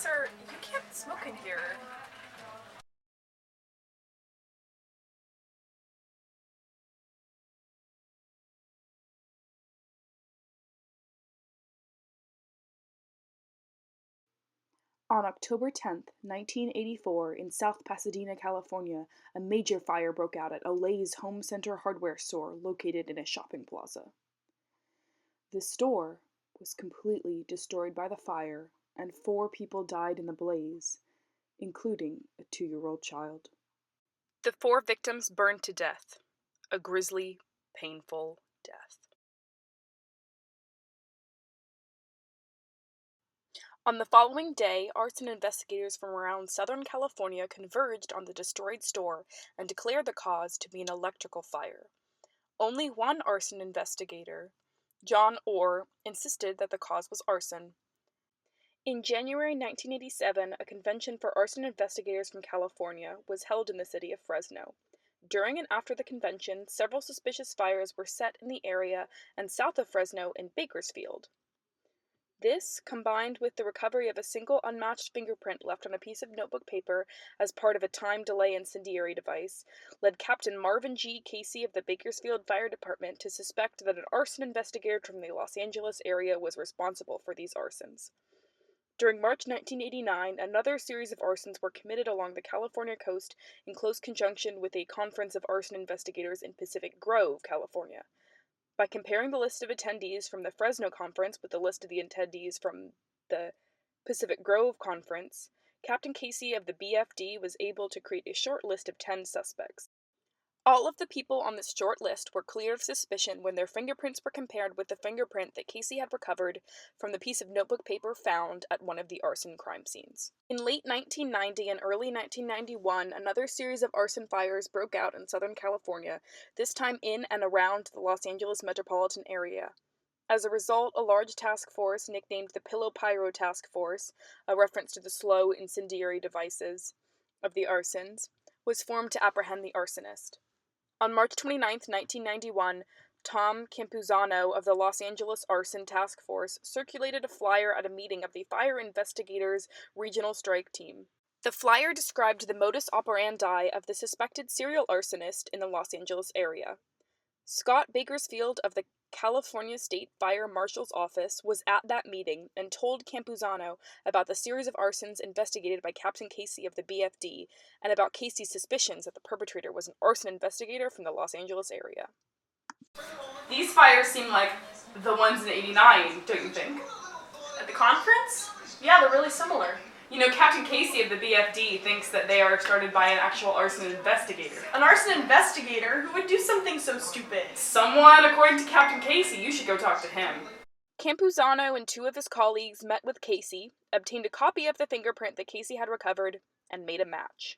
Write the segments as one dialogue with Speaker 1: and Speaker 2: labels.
Speaker 1: Sir, you can't smoke in here.
Speaker 2: On October 10th, 1984, in South Pasadena, California, a major fire broke out at Olay's Home Center hardware store located in a shopping plaza. The store was completely destroyed by the fire, and 4 people died in the blaze, including a 2-year-old child. The 4 victims burned to death. A grisly, painful death. On the following day, arson investigators from around Southern California converged on the destroyed store and declared the cause to be an electrical fire. Only one arson investigator, John Orr, insisted that the cause was arson. In January 1987, a convention for arson investigators from California was held in the city of Fresno. During and after the convention, several suspicious fires were set in the area and south of Fresno in Bakersfield. This, combined with the recovery of a single unmatched fingerprint left on a piece of notebook paper as part of a time delay incendiary device, led Captain Marvin G. Casey of the Bakersfield Fire Department to suspect that an arson investigator from the Los Angeles area was responsible for these arsons. During March 1989, another series of arsons were committed along the California coast in close conjunction with a conference of arson investigators in Pacific Grove, California. By comparing the list of attendees from the Fresno Conference with the list of the attendees from the Pacific Grove Conference, Captain Casey of the BFD was able to create a short list of 10 suspects. All of the people on this short list were cleared of suspicion when their fingerprints were compared with the fingerprint that Casey had recovered from the piece of notebook paper found at one of the arson crime scenes. In late 1990 and early 1991, another series of arson fires broke out in Southern California, this time in and around the Los Angeles metropolitan area. As a result, a large task force, nicknamed the Pyro Task Force, a reference to the slow incendiary devices of the arsons, was formed to apprehend the arsonist. On March 29, 1991, Tom Campuzano of the Los Angeles Arson Task Force circulated a flyer at a meeting of the Fire Investigators Regional Strike Team. The flyer described the modus operandi of the suspected serial arsonist in the Los Angeles area. Scott Bakersfield of the California State Fire Marshal's Office was at that meeting and told Campuzano about the series of arsons investigated by Captain Casey of the BFD and about Casey's suspicions that the perpetrator was an arson investigator from the Los Angeles area. These fires seem like the ones in '89, don't you think?
Speaker 1: At the conference? Yeah, they're really similar.
Speaker 2: You know, Captain Casey of the BFD thinks that they are started by an actual arson investigator.
Speaker 1: An arson investigator? Who would do something so stupid?
Speaker 2: Someone, according to Captain Casey. You should go talk to him. Campuzano and 2 of his colleagues met with Casey, obtained a copy of the fingerprint that Casey had recovered, and made a match.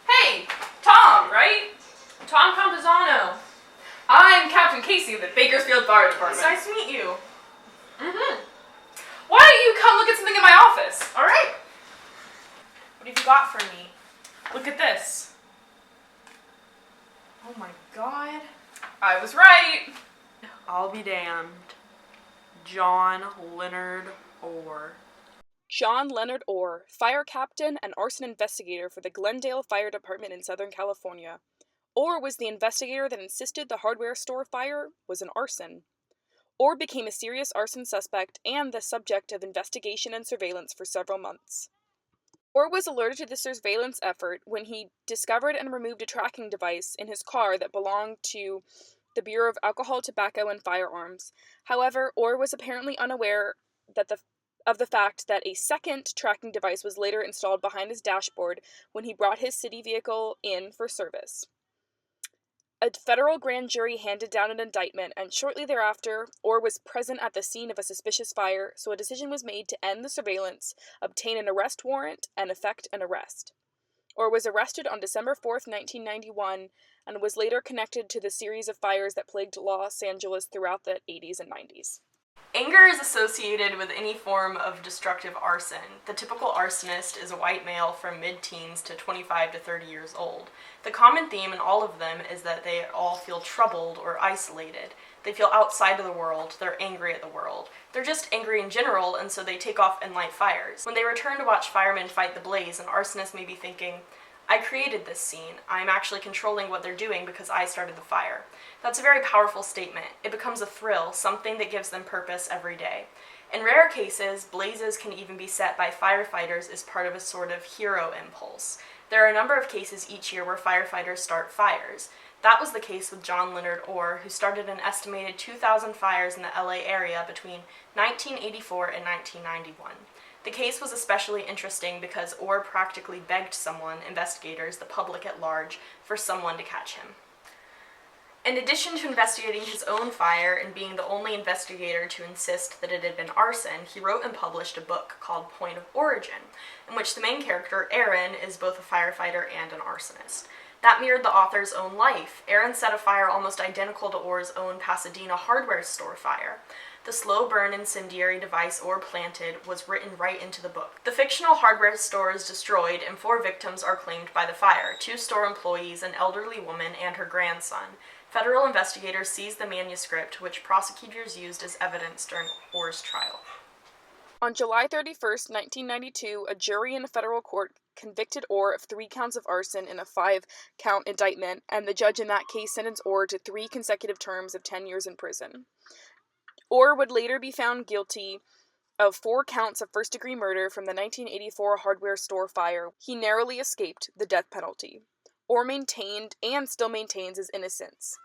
Speaker 2: Hey! Tom, right?
Speaker 1: Tom Campuzano.
Speaker 2: I'm Captain Casey of the Bakersfield Fire Department.
Speaker 1: It's nice to meet you.
Speaker 2: Why don't you come look at something in my office?
Speaker 1: Alright. What have you got for me?
Speaker 2: Look at this.
Speaker 1: Oh my god.
Speaker 2: I was right.
Speaker 1: I'll be damned. John Leonard Orr.
Speaker 2: John Leonard Orr, fire captain and arson investigator for the Glendale Fire Department in Southern California. Orr was the investigator that insisted the hardware store fire was an arson. Orr became a serious arson suspect and the subject of investigation and surveillance for several months. Orr was alerted to the surveillance effort when he discovered and removed a tracking device in his car that belonged to the Bureau of Alcohol, Tobacco, and Firearms. However, Orr was apparently unaware of the fact that a second tracking device was later installed behind his dashboard when he brought his city vehicle in for service. A federal grand jury handed down an indictment, and shortly thereafter, Orr was present at the scene of a suspicious fire, so a decision was made to end the surveillance, obtain an arrest warrant, and effect an arrest. Orr was arrested on December 4th, 1991, and was later connected to the series of fires that plagued Los Angeles throughout the 80s and 90s.
Speaker 1: Anger is associated with any form of destructive arson. The typical arsonist is a white male from mid-teens to 25 to 30 years old. The common theme in all of them is that they all feel troubled or isolated. They feel outside of the world, they're angry at the world. They're just angry in general, and so they take off and light fires. When they return to watch firemen fight the blaze, an arsonist may be thinking, I created this scene. I'm actually controlling what they're doing because I started the fire. That's a very powerful statement. It becomes a thrill, something that gives them purpose every day. In rare cases, blazes can even be set by firefighters as part of a sort of hero impulse. There are a number of cases each year where firefighters start fires. That was the case with John Leonard Orr, who started an estimated 2,000 fires in the LA area between 1984 and 1991. The case was especially interesting because Orr practically begged someone, investigators, the public at large, for someone to catch him. In addition to investigating his own fire and being the only investigator to insist that it had been arson, he wrote and published a book called Point of Origin, in which the main character, Aaron, is both a firefighter and an arsonist. That mirrored the author's own life. Aaron set a fire almost identical to Orr's own Pasadena hardware store fire. The slow burn incendiary device Orr planted was written right into the book. The fictional hardware store is destroyed and 4 victims are claimed by the fire, 2 store employees, an elderly woman, and her grandson. Federal investigators seized the manuscript, which prosecutors used as evidence during Orr's trial.
Speaker 2: On July 31st, 1992, a jury in a federal court convicted Orr of 3 counts of arson in a 5-count indictment, and the judge in that case sentenced Orr to 3 consecutive terms of 10 years in prison. Orr would later be found guilty of 4 counts of first-degree murder from the 1984 hardware store fire. He narrowly escaped the death penalty. Orr maintained and still maintains his innocence.